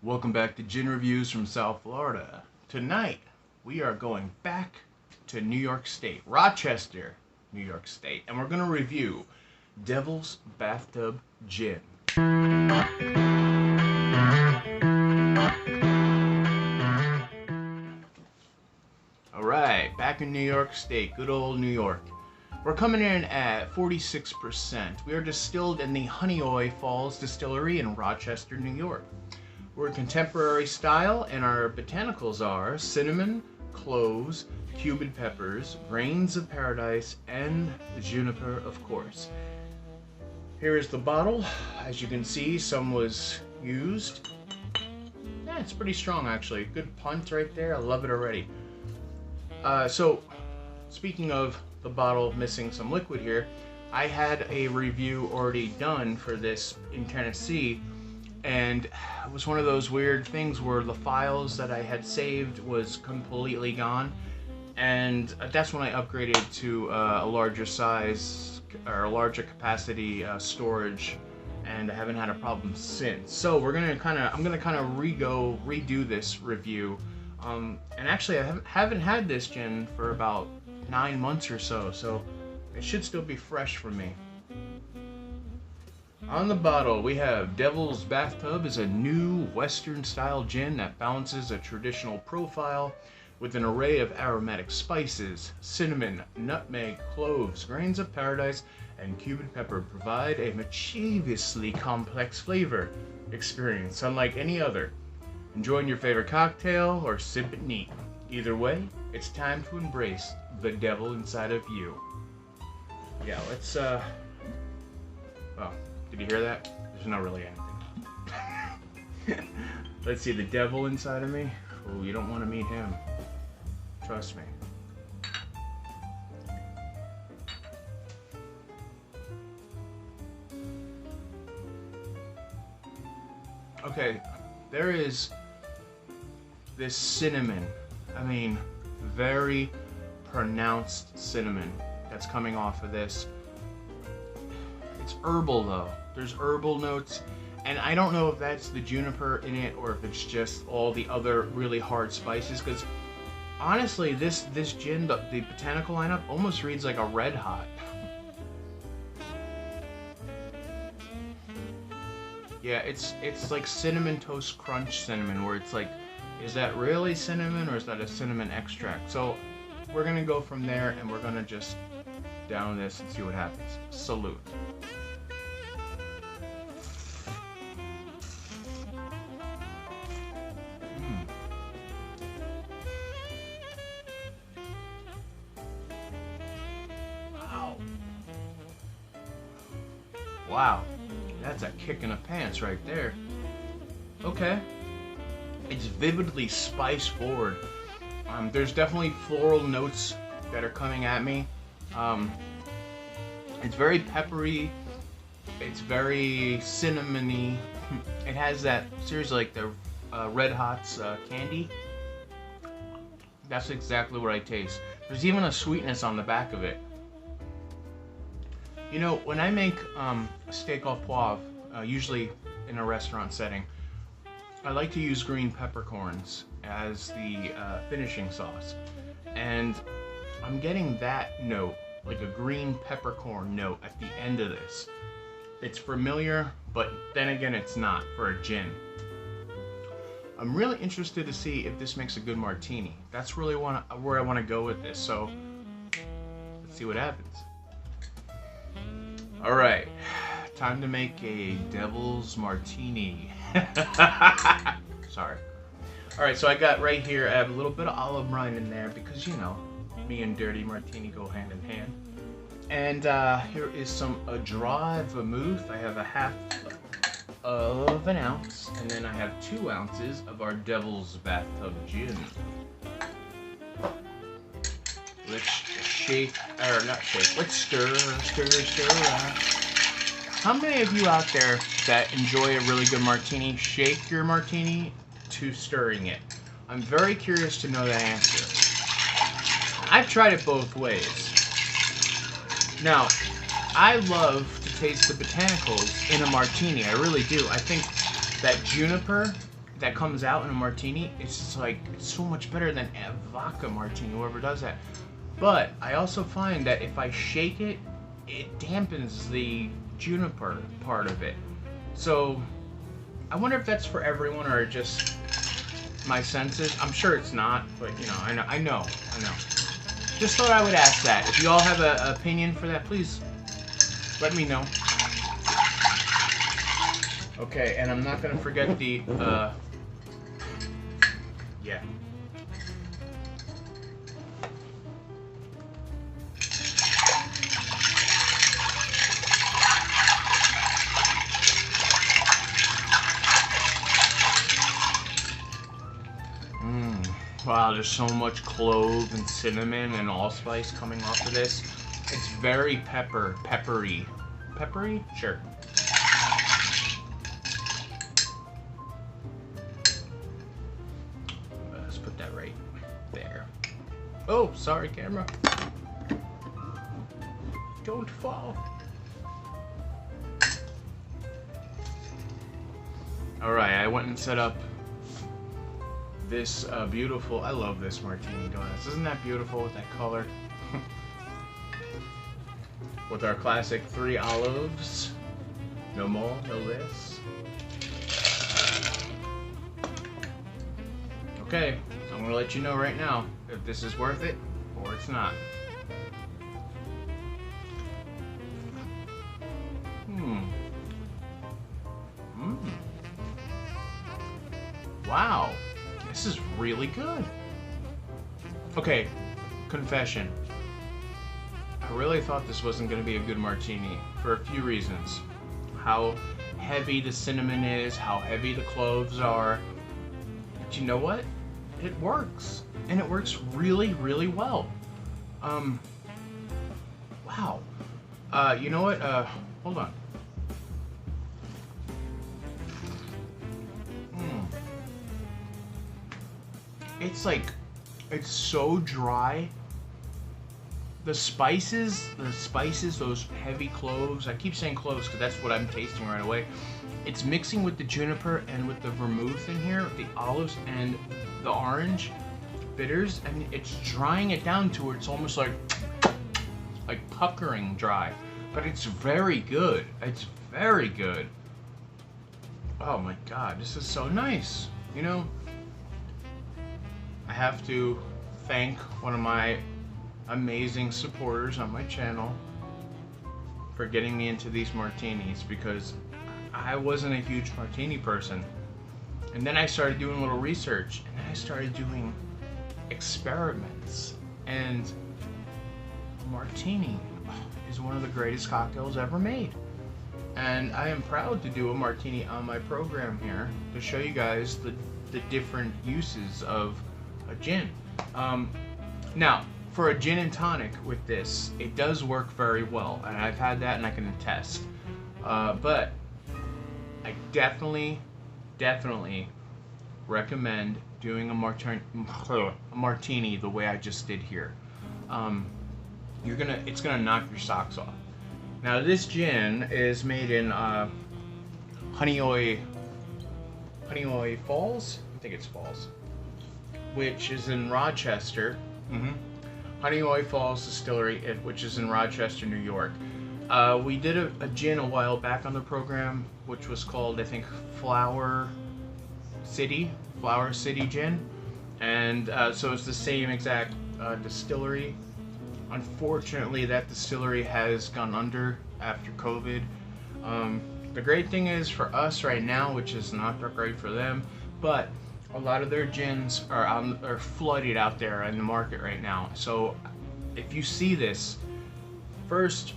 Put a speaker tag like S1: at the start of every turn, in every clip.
S1: Welcome back to Gin Reviews from South Florida. Tonight, we are going back to New York State, Rochester, New York State, and we're going to review Devil's Bathtub Gin. Alright, back in New York State, good old New York. We're coming in at 46%. We are distilled in the Honeoye Falls Distillery in Rochester, New York. We're contemporary style, and our botanicals are cinnamon, cloves, cumin peppers, grains of paradise, and juniper, of course. Here is the bottle. As you can see, some was used. Yeah, it's pretty strong actually. Good punt right there. I love it already. So, speaking of the bottle missing some liquid here, I had a review already done for this in Tennessee, and it was one of those weird things where the files that I had saved was completely gone, and that's when I upgraded to a larger size or a larger capacity storage, and I haven't had a problem since. So I'm gonna kind of redo this review, and actually I haven't had this gin for about 9 months or so, so it should still be fresh for me. On the bottle, we have Devil's Bathtub is a new Western-style gin that balances a traditional profile with an array of aromatic spices. Cinnamon, nutmeg, cloves, grains of paradise, and cumin pepper provide a mischievously complex flavor experience unlike any other. Enjoying your favorite cocktail or sip it neat. Either way, it's time to embrace the devil inside of you. Yeah, let's oh, did you hear that? There's not really anything. Let's see, the devil inside of me. Oh, you don't want to meet him. Trust me. Okay, there is this cinnamon. I mean, very pronounced cinnamon that's coming off of this. It's herbal though. There's herbal notes, and I don't know if that's the juniper in it or if it's just all the other really hard spices, because honestly this gin, the botanical lineup, almost reads like a Red Hot. Yeah, it's like Cinnamon Toast Crunch cinnamon, where it's like, is that really cinnamon or is that a cinnamon extract? So we're gonna go from there, and we're gonna just down this and see what happens. Salute. Wow. Wow. That's a kick in the pants right there. Okay. It's vividly spice forward. There's definitely floral notes that are coming at me. It's very peppery. It's very cinnamony. It has that seriously like the Red Hot's candy. That's exactly what I taste. There's even a sweetness on the back of it. You know, when I make steak au poivre, usually in a restaurant setting, I like to use green peppercorns as the finishing sauce, and I'm getting that note, like a green peppercorn note at the end of this. It's familiar, but then again it's not for a gin. I'm really interested to see if this makes a good martini. That's really where I want to go with this, so let's see what happens. Alright, time to make a devil's martini. Sorry. Alright, so I got right here, I have a little bit of olive brine in there because, you know, me and dirty martini go hand in hand. And here is a dry vermouth. I have a half of an ounce, and then I have 2 ounces of our Devil's Bathtub gin. Let's shake, or not shake, let's stir. How many of you out there that enjoy a really good martini shake your martini to stirring it? I'm very curious to know that answer. I've tried it both ways. Now, I love to taste the botanicals in a martini. I really do. I think that juniper that comes out in a martini, it's just like, it's so much better than a vodka martini, whoever does that. But I also find that if I shake it, it dampens the juniper part of it. So I wonder if that's for everyone or just my senses. I'm sure it's not, but you know, I know. Just thought I would ask that. If you all have an opinion for that, please let me know. Okay, and I'm not gonna forget the yeah. Wow, there's so much clove and cinnamon and allspice coming off of this. It's very peppery. Peppery? Sure. Let's put that right there. Oh, sorry, camera. Don't fall. Alright, I went and set up this beautiful, I love this martini glass. Isn't that beautiful with that color? With our classic 3 olives. No more, no less. Okay, I'm gonna let you know right now if this is worth it or it's not. Wow. This is really good. Okay, confession. I really thought this wasn't going to be a good martini for a few reasons. How heavy the cinnamon is, how heavy the cloves are. But you know what? It works. And it works really, really well. Wow. You know what? Hold on. It's like, it's so dry. The spices, those heavy cloves, I keep saying cloves because that's what I'm tasting right away. It's mixing with the juniper and with the vermouth in here, the olives and the orange bitters, and it's drying it down to where it's almost like puckering dry. But it's very good. It's very good. Oh my God, this is so nice. You know, I have to thank one of my amazing supporters on my channel for getting me into these martinis, because I wasn't a huge martini person. And then I started doing a little research, and then I started doing experiments. And martini is one of the greatest cocktails ever made. And I am proud to do a martini on my program here to show you guys the different uses of a gin. Now, for a gin and tonic with this, it does work very well, and I've had that and I can attest. But I definitely recommend doing a martini the way I just did here. It's gonna knock your socks off. Now this gin is made in Honeyoy Falls. I think it's Falls, which is in Rochester. Honeyoy Falls Distillery, which is in Rochester, New York. We did a gin a while back on the program, which was called, I think, Flower City Gin. And so it's the same exact distillery. Unfortunately, that distillery has gone under after COVID. The great thing is for us right now, which is not that great for them, but a lot of their gins are flooded out there in the market right now. So if you see this, first,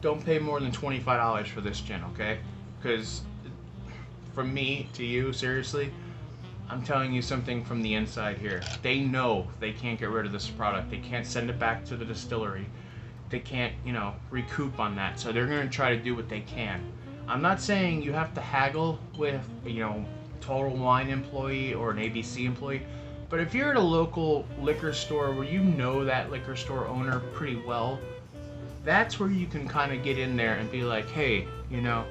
S1: don't pay more than $25 for this gin, okay? Because from me to you, seriously, I'm telling you something from the inside here. They know they can't get rid of this product. They can't send it back to the distillery. They can't, you know, recoup on that. So they're going to try to do what they can. I'm not saying you have to haggle with, you know, Total Wine employee or an ABC employee, but if you're at a local liquor store where you know that liquor store owner pretty well, that's where you can kind of get in there and be like, hey, you know,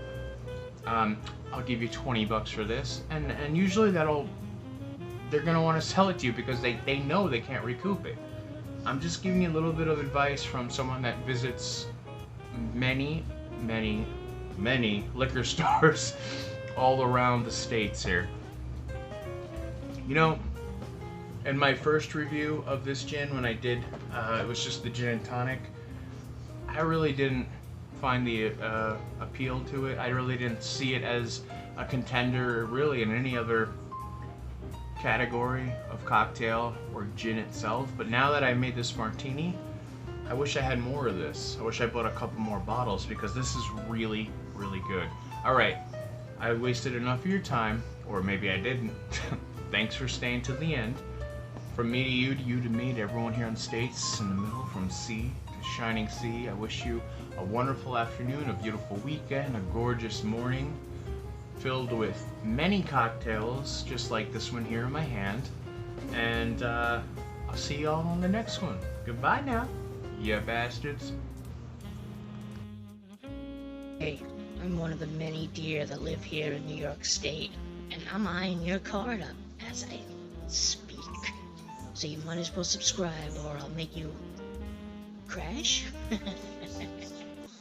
S1: I'll give you 20 bucks for this, and usually they're gonna want to sell it to you because they know they can't recoup it. I'm just giving you a little bit of advice from someone that visits many liquor stores all around the states here. You know, in my first review of this gin, when I did, it was just the gin and tonic, I really didn't find the appeal to it. I really didn't see it as a contender really in any other category of cocktail or gin itself. But now that I made this martini, I wish I had more of this. I wish I bought a couple more bottles because this is really good. Alright, I wasted enough of your time, or maybe I didn't. Thanks for staying to the end. From me to you to me, to everyone here in the States, in the middle, from sea to shining sea, I wish you a wonderful afternoon, a beautiful weekend, a gorgeous morning, filled with many cocktails, just like this one here in my hand. And I'll see you all on the next one. Goodbye now, you bastards.
S2: Hey, I'm one of the many deer that live here in New York State, and I'm eyeing your card up as I speak. So you might as well subscribe or I'll make you crash.